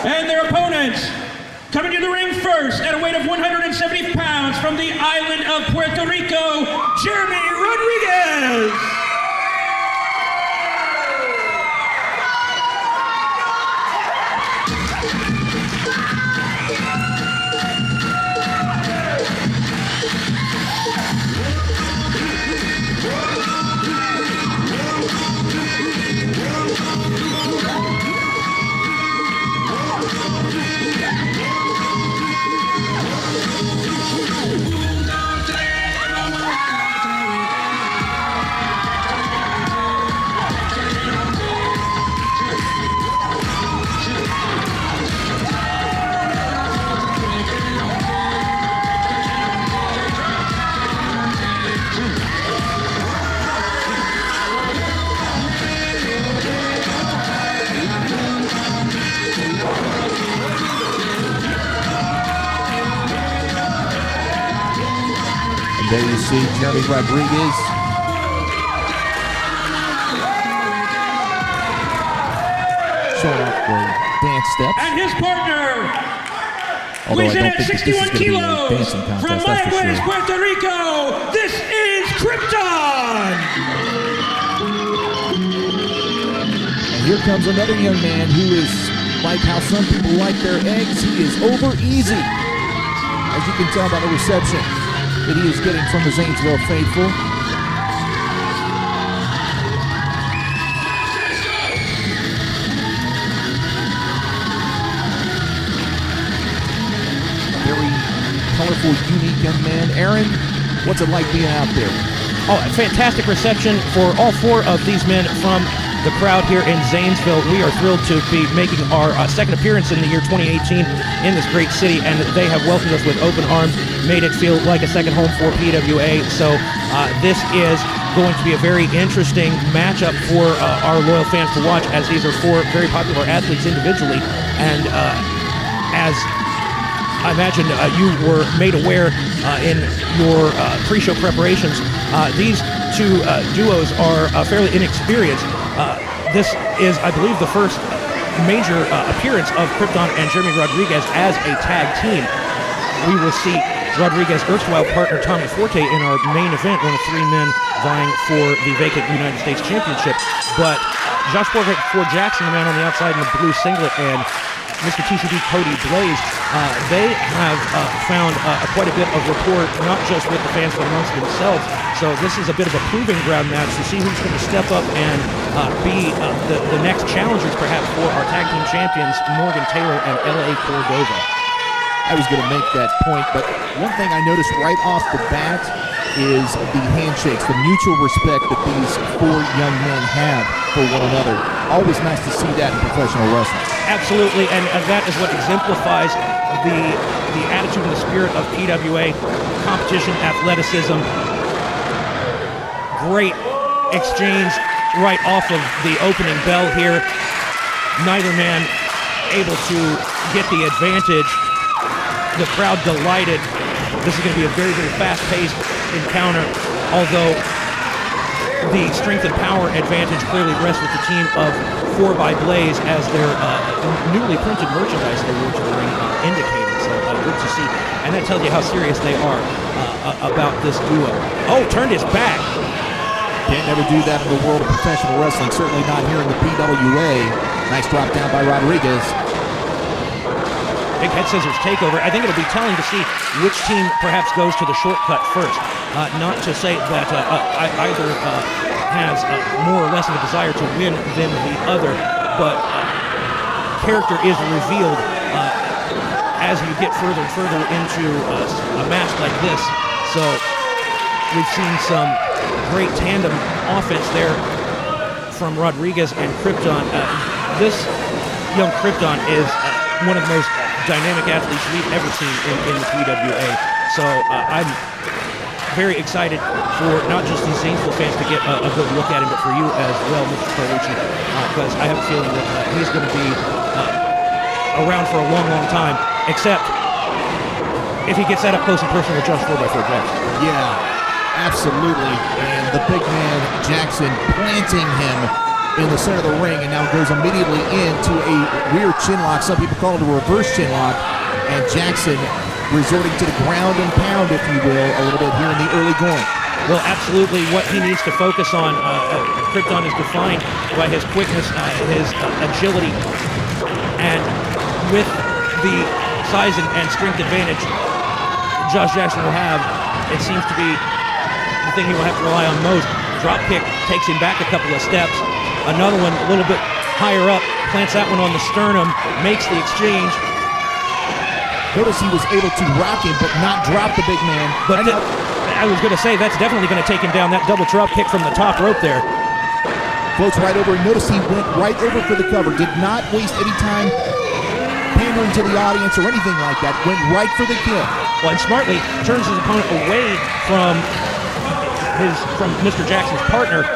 And their opponents, coming to the ring first at a weight of 170 pounds from the island of Puerto Rico, Jeremy Rodriguez. There you see Jeremy Rodriguez. Showing off the dance steps. And his partner, Although weighs I in don't at think that this is 61 going to be a kilos, dancing contest, from that's for Mayagüez, sure. Puerto Rico, this is Krypton! And here comes another young man who is like how some people like their eggs. He is over easy, as you can tell by the reception that he is getting from the Zanesville faithful. Very colorful, unique young man. Aaron, what's it like being out there? Oh, a fantastic reception for all four of these men from the crowd here in Zanesville. We are thrilled to be making our second appearance in the year 2018 in this great city, and they have welcomed us with open arms, made it feel like a second home for PWA. So this is going to be a very interesting matchup for our loyal fans to watch, as these are four very popular athletes individually. And as I imagine you were made aware in your pre-show preparations, these two duos are fairly inexperienced. This is, I believe, the first major appearance of Krypton and Jeremy Rodriguez as a tag team. We will see Rodriguez's erstwhile partner Tommy Forte in our main event, one of three men vying for the vacant United States Championship. But Josh Boricua Jackson, the man on the outside in the blue singlet, and Mr. TCB Cody Blaze, they have found quite a bit of rapport, not just with the fans, but amongst themselves. So this is a bit of a proving ground match to see who's going to step up and be the next challengers, perhaps, for our tag team champions, Morgan Taylor and L.A. Cordova. I was going to make that point, but one thing I noticed right off the bat is the handshakes, the mutual respect that these four young men have for one another. Always nice to see that in professional wrestling. Absolutely, and that is what exemplifies the attitude and the spirit of PWA, competition, athleticism. Great exchange right off of the opening bell here. Neither man able to get the advantage. The crowd delighted. This is going to be a very, very fast-paced encounter, although the strength and power advantage clearly rests with the team of 4x Blaze, as their newly printed merchandise they wore to the ring indicated. So good to see. And that tells you how serious they are about this duo. Oh, turned his back. Can't never do that in the world of professional wrestling, certainly not here in the PWA. Nice drop down by Rodriguez. Big head scissors takeover. I think it'll be telling to see which team perhaps goes to the shortcut first. Not to say that either has more or less of a desire to win than the other, but character is revealed as you get further and further into a match like this. So we've seen some great tandem offense there from Rodriguez and Krypton. This young Krypton is one of the most dynamic athletes we've ever seen in the PWA. So I'm very excited for not just the Zanesville fans to get a good look at him, but for you as well, Mr. Colucci, because I have a feeling that he's going to be around for a long, long time, except if he gets that up close and personal with Josh 4x4 Jackson. Yeah, absolutely. And the big man, Jackson, planting him in the center of the ring, and now goes immediately into a rear chin lock. Some people call it a reverse chin lock. And Jackson resorting to the ground and pound, if you will, a little bit here in the early going. Well, absolutely what he needs to focus on. Krypton is defined by his quickness, his agility, and with the size and strength advantage Josh Jackson will have, it seems to be the thing he will have to rely on most. Drop kick takes him back a couple of steps. Another one a little bit higher up, plants that one on the sternum, makes the exchange. Notice he was able to rock him, but not drop the big man. But I was going to say, that's definitely going to take him down. That double drop kick from the top rope there. Floats right over. Notice he went right over for the cover. Did not waste any time pandering to the audience or anything like that. Went right for the kill. Well, and smartly turns his opponent away from Mr. Jackson's partner,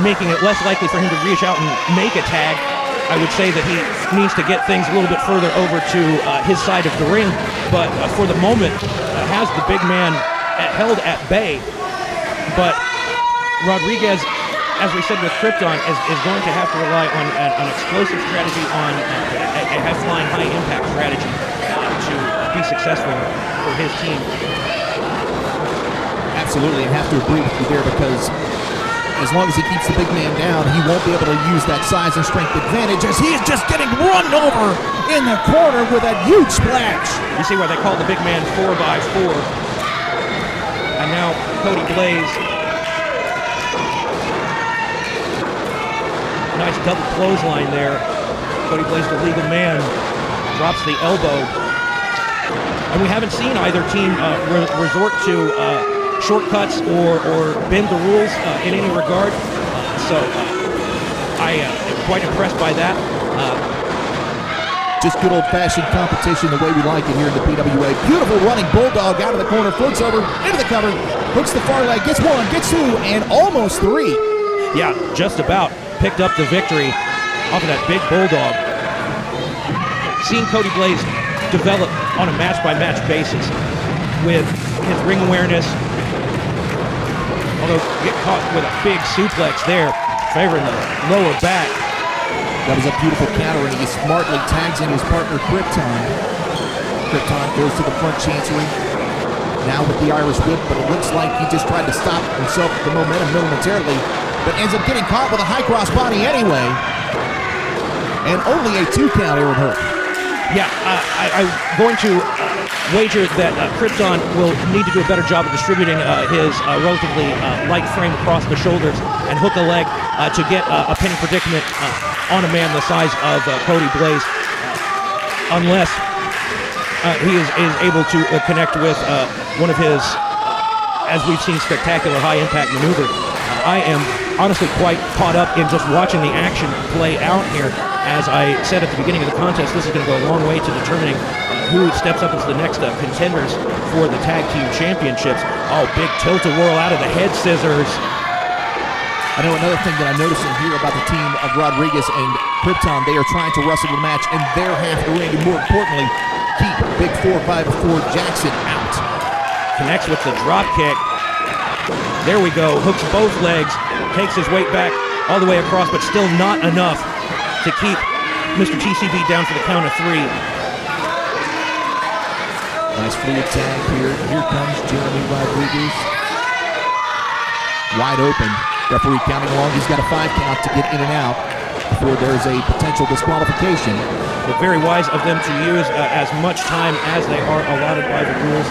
making it less likely for him to reach out and make a tag. I would say that he needs to get things a little bit further over to his side of the ring, but for the moment has the big man held at bay. But Rodriguez, as we said with Krypton, is going to have to rely on an explosive strategy, on a high-flying, high-impact strategy to be successful for his team. Absolutely, and have to agree with you there, because as long as he keeps the big man down, he won't be able to use that size and strength advantage, as he is just getting run over in the corner with that huge splash. You see why they call the big man 4x4. And now Cody Blaze. Nice double clothesline there. Cody Blaze, the legal man, drops the elbow. And we haven't seen either team resort to shortcuts or bend the rules in any regard. So I am quite impressed by that. Just good old-fashioned competition, the way we like it here in the PWA. Beautiful running bulldog out of the corner, floats over into the cover, hooks the far leg, gets one, gets two, and almost three. Yeah, just about picked up the victory off of that big bulldog. Seeing Cody Blaze develop on a match-by-match basis with his ring awareness, although get caught with a big suplex there, favoring the lower back. That was a beautiful counter, and he smartly tags in his partner, Krypton. Krypton goes to the front chancery, now with the Irish whip, but it looks like he just tried to stop himself with the momentum momentarily, but ends up getting caught with a high cross body anyway, and only a 2 count, Aaron Hurt. Yeah, I'm going to wager that Krypton will need to do a better job of distributing his relatively light frame across the shoulders and hook a leg to get a pinning predicament on a man the size of Cody Blaze, unless he is able to connect with one of his, as we've seen, spectacular high-impact maneuvers. I am honestly quite caught up in just watching the action play out here. As I said at the beginning of the contest, this is going to go a long way to determining who steps up as the next contenders for the Tag Team Championships. Oh, big tilt-a-whirl out of the head scissors. I know another thing that I'm noticing here about the team of Rodriguez and Krypton, they are trying to wrestle the match in their half of the ring, and more importantly, keep big 4x4 Jackson out. Connects with the drop kick. There we go, hooks both legs, takes his weight back all the way across, but still not enough to keep Mr. TCB down for the count of 3. Nice fluid tag here. Here comes Jeremy Rodriguez. Wide open. Referee counting along. He's got a 5 count to get in and out before there's a potential disqualification. But very wise of them to use as much time as they are allotted by the rules.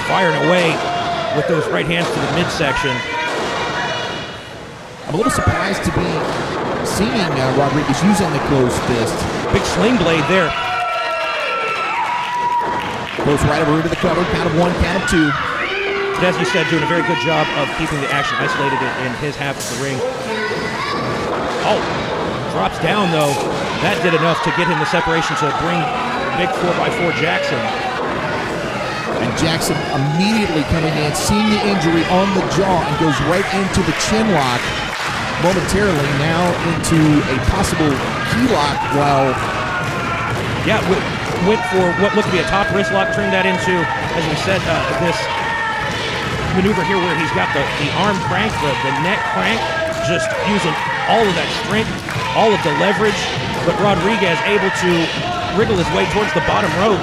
Firing away with those right hands to the midsection. I'm a little surprised to be seeing Rodriguez using the closed fist. Big sling blade there. Goes right over into the cover. Count of 1, count of 2. But as you said, doing a very good job of keeping the action isolated in his half of the ring. Oh, drops down though. That did enough to get him the separation to bring big 4x4 Jackson. And Jackson immediately coming in, seeing the injury on the jaw, and goes right into the chin lock. Momentarily now into a possible key lock while... Yeah, went for what looked to be a top wrist lock, turned that into, as we said, this maneuver here where he's got the arm crank, the neck crank, just using all of that strength, all of the leverage, but Rodriguez able to wriggle his way towards the bottom rope.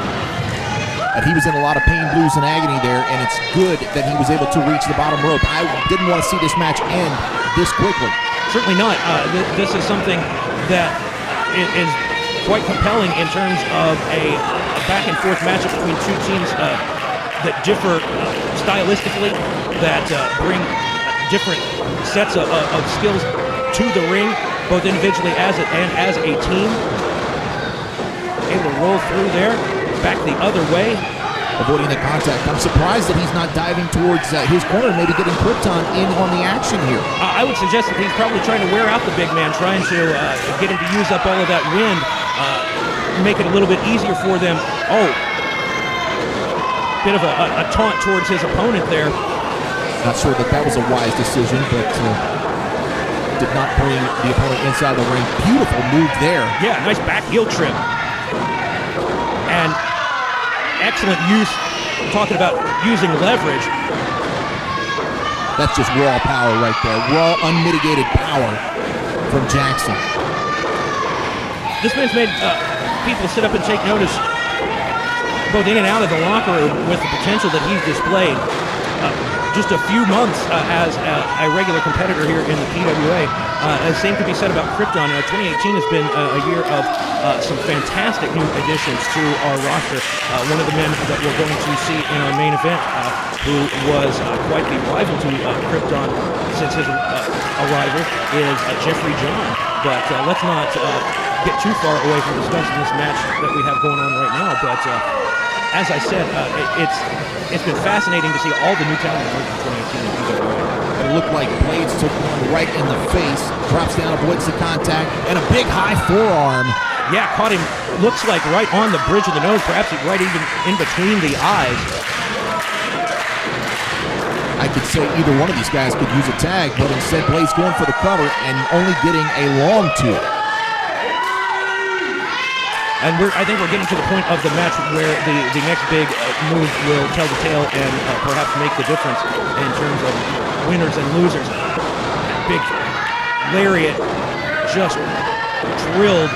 And he was in a lot of pain, blues, and agony there, and it's good that he was able to reach the bottom rope. I didn't want to see this match end this quickly. Certainly not. This is something that is quite compelling in terms of a back-and-forth matchup between two teams that differ stylistically, that bring different sets of skills to the ring, both individually and as a team. Able to roll through there, back the other way. Avoiding the contact. I'm surprised that he's not diving towards his corner, maybe getting Krypton in on the action here. I would suggest that he's probably trying to wear out the big man, trying to get him to use up all of that wind, make it a little bit easier for them. Oh, bit of a taunt towards his opponent there. Not sure that was a wise decision, but did not bring the opponent inside the ring. Beautiful move there. Yeah, nice back heel trip. And excellent use, talking about using leverage. That's just raw power right there. Raw, unmitigated power from Jackson. This man's made people sit up and take notice both in and out of the locker room with the potential that he's displayed. Just a few months as a regular competitor here in the PWA. The same could be said about Krypton. 2018 has been a year of some fantastic new additions to our roster. One of the men that we're going to see in our main event, who was quite the rival to Krypton since his arrival, is Jeffrey John. But let's not get too far away from discussing this match that we have going on right now. But as I said, it's been fascinating to see all the new talent emerge in 2018 in PWA. It looked like Blades took one right in the face, drops down, avoids the contact, and a big high forearm. Yeah, caught him, looks like right on the bridge of the nose, perhaps right even in between the eyes. I could say either one of these guys could use a tag, but instead Blades going for the cover and only getting a long two. And I think we're getting to the point of the match where the next big move will tell the tale and perhaps make the difference in terms of winners and losers. Big lariat just drilled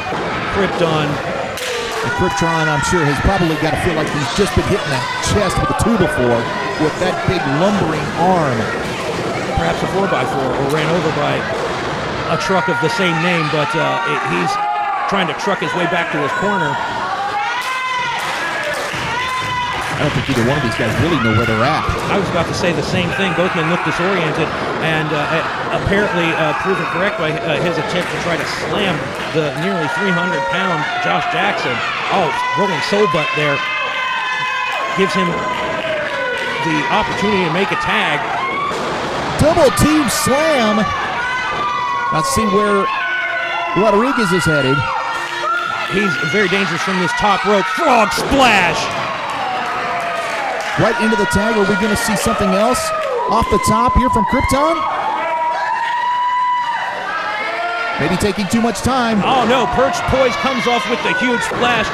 Krypton. And Krypton, I'm sure, has probably got to feel like he's just been hitting that chest with a 2x4 with that big lumbering arm. Perhaps a 4x4 or ran over by a truck of the same name, but he's trying to truck his way back to his corner. I don't think either one of these guys really know where they're at. I was about to say the same thing. Both men look disoriented and apparently proven correct by his attempt to try to slam the nearly 300-pound Josh Jackson. Oh, rolling soul butt there. Gives him the opportunity to make a tag. Double team slam. Let's see where Rodriguez is headed. He's very dangerous from this top rope. Frog splash! Right into the tag. Are we going to see something else off the top here from Krypton? Maybe taking too much time. Oh no, Perch Poise comes off with the huge splash,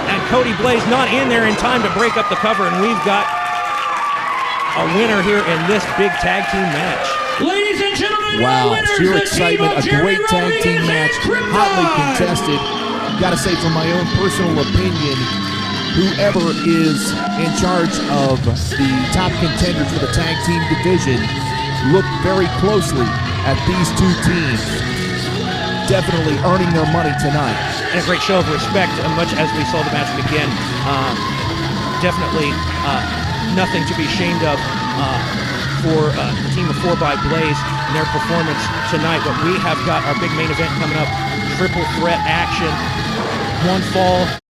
and Cody Blaze not in there in time to break up the cover, and we've got a winner here in this big tag team match. Ladies and gentlemen, wow, winners, sheer the excitement, team of a great Jeremy tag team Rodriguez match, and hotly Krypton. contested. Gotta say, from my own personal opinion, whoever is in charge of the top contenders for the tag team division, look very closely at these two teams. Definitely earning their money tonight. And a great show of respect, much as we saw the match begin. Definitely nothing to be ashamed of for the team of 4x Blaze and their performance tonight. But we have got our big main event coming up. Triple threat action. One fall.